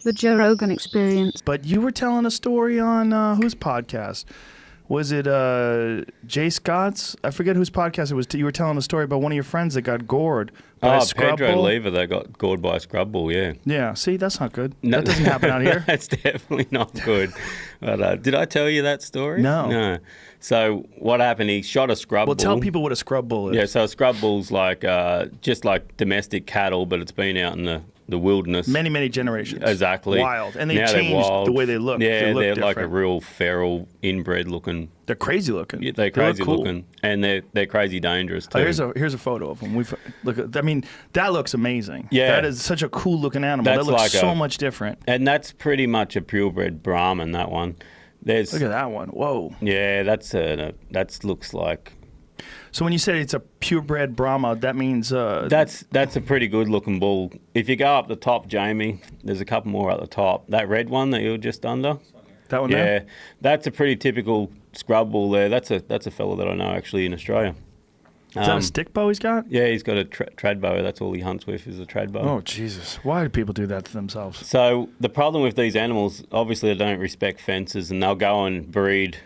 The Joe Rogan Experience. But you were telling a story on whose podcast? Was it Jay Scott's? I forget whose podcast it was. You were telling a story about one of your friends that got gored by a scrub Pedro bull. Lever, they got gored by a scrub bull, yeah. Yeah, see, that's not good. No, that doesn't happen out here. That's definitely not good. But did I tell you that story? No. So what happened, he shot a scrub bull. Well, tell people what a scrub bull is. Yeah, so a scrub bull's like just like domestic cattle, but it's been out in the wilderness. Many, many generations. Exactly. Wild. And they Now they're changed wild. the way they look. Yeah, they look they're different. like a real feral, inbred looking. They're crazy looking. Yeah, they're They look crazy cool. looking. And they're crazy dangerous too. Oh, here's a photo of them. I mean, that looks amazing. Yeah. That is such a cool looking animal. That's That looks like so much different. And that's pretty much a purebred Brahman, that one. Look at that one. Whoa. Yeah, that looks like. So when you say it's a purebred Brahma, that means That's a pretty good looking bull. If you go up the top, Jamie, there's a couple more at the top. That red one that you were just under. that one Yeah, there? that's a pretty typical scrub bull there. That's a fella that I know actually in Australia. Is that a stick bow he's got? Yeah, he's got a trad bow. That's all he hunts with is a trad bow. Oh, Jesus. Why do people do that to themselves? So the problem with these animals, obviously, they don't respect fences, and they'll go and breed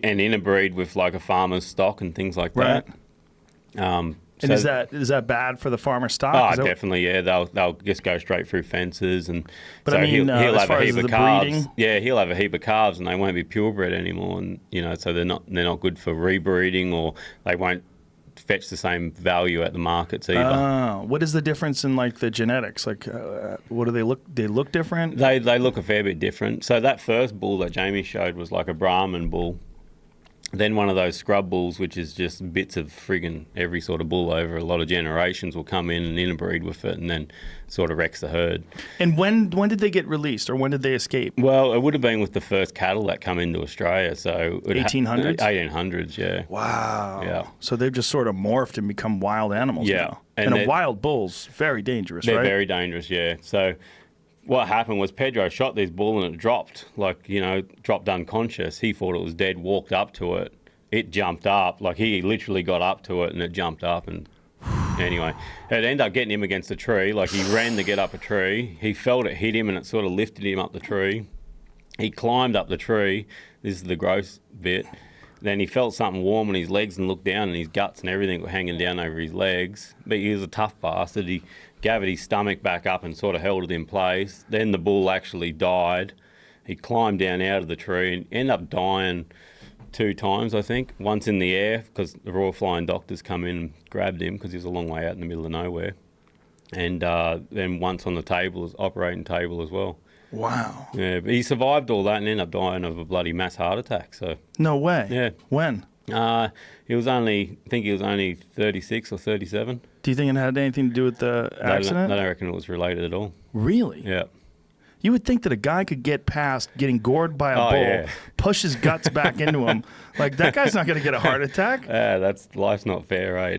and interbreed with like a farmer's stock and things like that. And is that bad for the farmer stock? Oh, Is that- definitely, yeah. They'll just go straight through fences, and But so I mean, he'll as have far a as heap of the calves. breeding? Yeah, he'll have a heap of calves, and they won't be purebred anymore, and so they're not good for rebreeding, or they won't fetch the same value at the markets either. What is the difference in like the genetics? Like, what do they look? They look different. They look a fair bit different. So that first bull that Jamie showed was like a Brahman bull. Then one of those scrub bulls, which is just bits of friggin' every sort of bull over a lot of generations, will come in and interbreed with it and then sort of wrecks the herd. And when did they get released, or when did they escape? Well, it would have been with the first cattle that come into Australia, so 1800s? 1800s, yeah. Wow. Yeah. So they've just sort of morphed and become wild animals Yeah. now. And And a they're- wild bull's very dangerous, They're right? very dangerous, yeah. So what happened was Pedro shot this bull and it dropped, dropped unconscious. He thought it was dead, walked up to it. It jumped up, like he literally got up to it and it jumped up, and anyway, it ended up getting him against a tree. Like he ran to get up a tree. He felt it hit him and it sort of lifted him up the tree. He climbed up the tree. This is the gross bit. Then he felt something warm on his legs and looked down, and his guts and everything were hanging down over his legs. But he was a tough bastard. He gathered his stomach back up and sort of held it in place. Then the bull actually died. He climbed down out of the tree and ended up dying 2 times, I think. Once in the air, because the Royal Flying Doctors come in and grabbed him because he was a long way out in the middle of nowhere. And then once on the operating table as well. Wow. Yeah, but he survived all that and ended up dying of a bloody mass heart attack. So No way. yeah. When? I think he was only 36 or 37. Do you think it had anything to do with the accident? I don't reckon it was related at all. Really? Yeah. You would think that a guy could get past getting gored by a bull, yeah. push his guts back into him. Like, that guy's not going to get a heart attack. Life's not fair, eh?